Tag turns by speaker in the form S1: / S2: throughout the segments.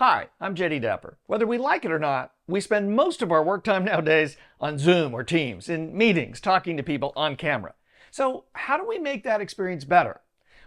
S1: Hi, I'm DeDapper. Whether we like it or not, we spend most of our work time nowadays on Zoom or Teams, in meetings, talking to people on camera. So how do we make that experience better?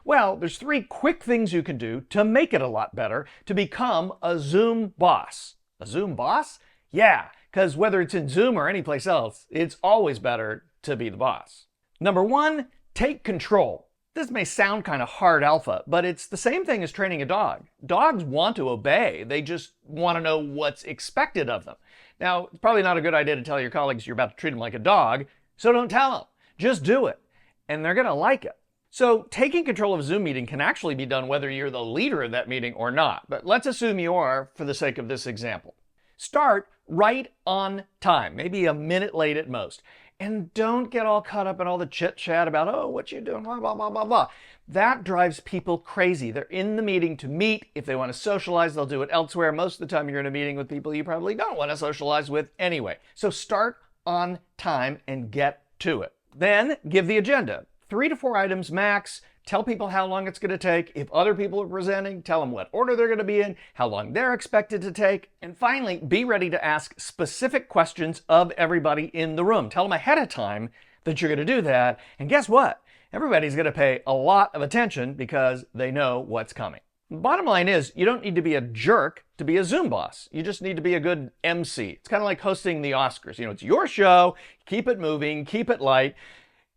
S1: Well, there's 3 quick things you can do to make it a lot better to become a Zoom boss. A Zoom boss? Yeah, because whether it's in Zoom or anyplace else, it's always better to be the boss. Number 1, take control. This may sound kind of hard alpha, but it's the same thing as training a dog. Dogs want to obey. They just want to know what's expected of them. Now, it's probably not a good idea to tell your colleagues you're about to treat them like a dog, so don't tell them. Just do it, and they're going to like it. So taking control of a Zoom meeting can actually be done whether you're the leader of that meeting or not, but let's assume you are for the sake of this example. Start right on time, maybe a minute late at most. And don't get all caught up in all the chit chat about, oh, what you doing, blah, blah, blah, blah, blah. That drives people crazy. They're in the meeting to meet. If they want to socialize, they'll do it elsewhere. Most of the time you're in a meeting with people you probably don't want to socialize with anyway. So start on time and get to it. Then give the agenda. 3 to 4 items max. Tell people how long it's going to take. If other people are presenting, tell them what order they're going to be in, how long they're expected to take. And finally, be ready to ask specific questions of everybody in the room. Tell them ahead of time that you're going to do that. And guess what? Everybody's going to pay a lot of attention because they know what's coming. Bottom line is, you don't need to be a jerk to be a Zoom boss. You just need to be a good MC. It's kind of like hosting the Oscars. It's your show. Keep it moving. Keep it light.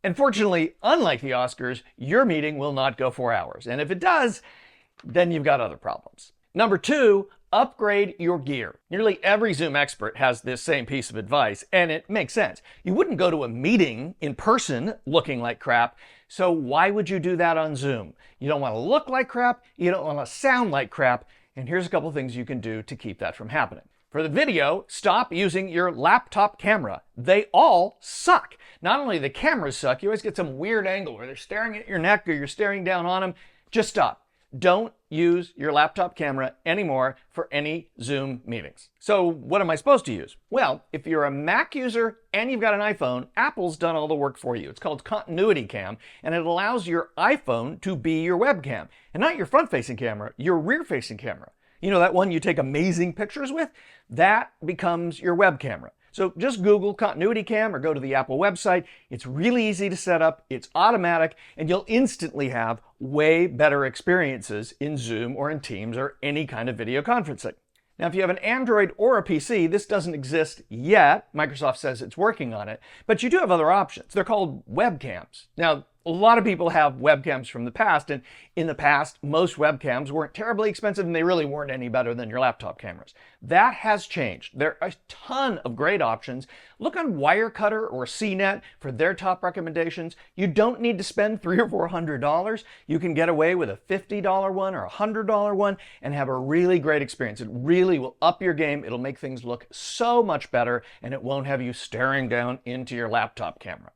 S1: And fortunately, unlike the Oscars, your meeting will not go 4 hours. And if it does, then you've got other problems. Number 2, upgrade your gear. Nearly every Zoom expert has this same piece of advice, and it makes sense. You wouldn't go to a meeting in person looking like crap, so why would you do that on Zoom? You don't want to look like crap, you don't want to sound like crap, and here's a couple things you can do to keep that from happening. For the video, stop using your laptop camera. They all suck. Not only the cameras suck, you always get some weird angle where they're staring at your neck or you're staring down on them. Just stop. Don't use your laptop camera anymore for any Zoom meetings. So what am I supposed to use? Well, if you're a Mac user and you've got an iPhone, Apple's done all the work for you. It's called Continuity Cam, and it allows your iPhone to be your webcam. And not your front-facing camera, your rear-facing camera. You know that one you take amazing pictures with? That becomes your web camera. So just Google Continuity Cam or go to the Apple website. It's really easy to set up, it's automatic, and you'll instantly have way better experiences in Zoom or in Teams or any kind of video conferencing. Now, if you have an Android or a PC, this doesn't exist yet. Microsoft says it's working on it, but you do have other options. They're called webcams. Now, a lot of people have webcams from the past, and in the past, most webcams weren't terribly expensive and they really weren't any better than your laptop cameras. That has changed. There are a ton of great options. Look on Wirecutter or CNET for their top recommendations. You don't need to spend $300 or $400. You can get away with a $50 one or a $100 one and have a really great experience. It really will up your game. It'll make things look so much better, and it won't have you staring down into your laptop camera.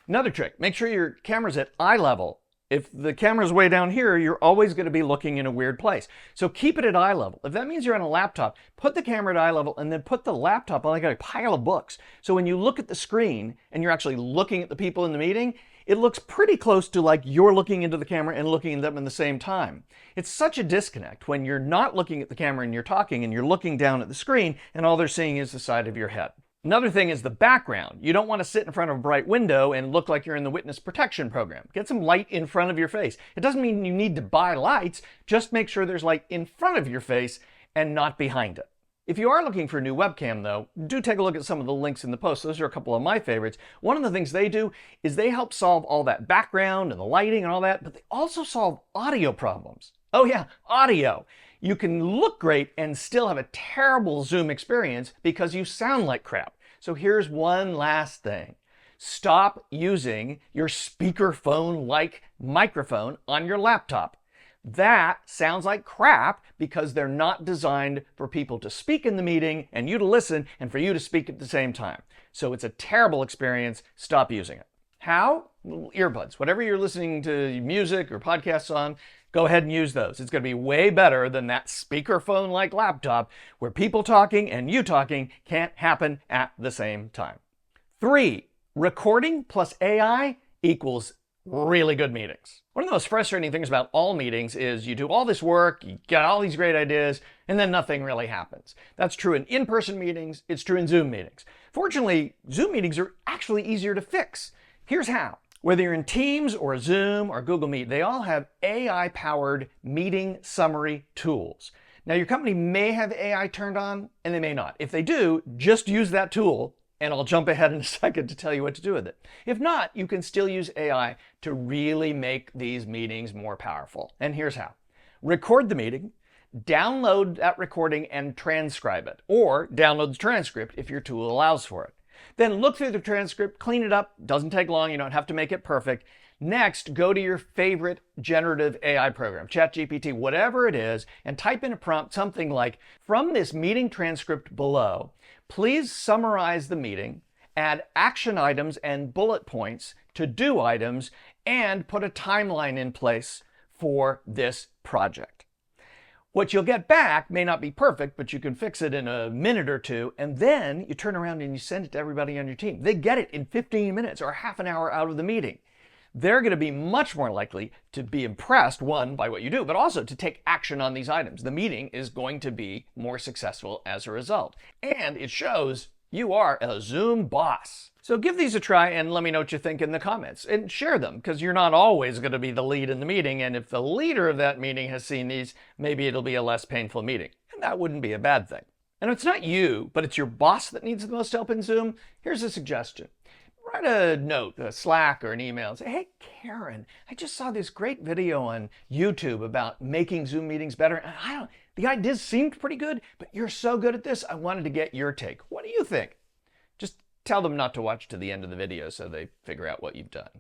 S1: Another trick, make sure your camera's at eye level. If the camera's way down here, you're always going to be looking in a weird place. So keep it at eye level. If that means you're on a laptop, put the camera at eye level and then put the laptop on like a pile of books. So when you look at the screen and you're actually looking at the people in the meeting, it looks pretty close to like you're looking into the camera and looking at them at the same time. It's such a disconnect when you're not looking at the camera and you're talking and you're looking down at the screen and all they're seeing is the side of your head. Another thing is the background. You don't want to sit in front of a bright window and look like you're in the witness protection program. Get some light in front of your face. It doesn't mean you need to buy lights. Just make sure there's light in front of your face and not behind it. If you are looking for a new webcam, though, do take a look at some of the links in the post. Those are a couple of my favorites. One of the things they do is they help solve all that background and the lighting and all that, but they also solve audio problems. Oh yeah, audio. You can look great and still have a terrible Zoom experience because you sound like crap. So here's one last thing. Stop using your speakerphone-like microphone on your laptop. That sounds like crap because they're not designed for people to speak in the meeting and you to listen and for you to speak at the same time. So it's a terrible experience. Stop using it. How? Earbuds. Whatever you're listening to music or podcasts on, go ahead and use those. It's going to be way better than that speakerphone-like laptop where people talking and you talking can't happen at the same time. 3, recording plus AI equals really good meetings. One of the most frustrating things about all meetings is you do all this work, you get all these great ideas, and then nothing really happens. That's true in-person meetings, it's true in Zoom meetings. Fortunately, Zoom meetings are actually easier to fix. Here's how. Whether you're in Teams or Zoom or Google Meet, they all have AI-powered meeting summary tools. Now, your company may have AI turned on, and they may not. If they do, just use that tool, and I'll jump ahead in a second to tell you what to do with it. If not, you can still use AI to really make these meetings more powerful. And here's how. Record the meeting, download that recording and transcribe it, or download the transcript if your tool allows for it. Then look through the transcript, clean it up. Doesn't take long. You don't have to make it perfect. Next, go to your favorite generative AI program, ChatGPT, whatever it is, and type in a prompt, something like, from this meeting transcript below, please summarize the meeting, add action items and bullet points, to-do items, and put a timeline in place for this project. What you'll get back may not be perfect, but you can fix it in a minute or two, and then you turn around and you send it to everybody on your team. They get it in 15 minutes or half an hour out of the meeting. They're going to be much more likely to be impressed, one, by what you do, but also to take action on these items. The meeting is going to be more successful as a result. And it shows you are a Zoom boss. So give these a try and let me know what you think in the comments, and share them, because you're not always going to be the lead in the meeting, and if the leader of that meeting has seen these, maybe it'll be a less painful meeting, and that wouldn't be a bad thing. And if it's not you, but it's your boss that needs the most help in Zoom, here's a suggestion. Write a note, a Slack or an email, and say, hey, Karen, I just saw this great video on YouTube about making Zoom meetings better. And the ideas seemed pretty good, but you're so good at this, I wanted to get your take. What do you think? Just tell them not to watch to the end of the video so they figure out what you've done.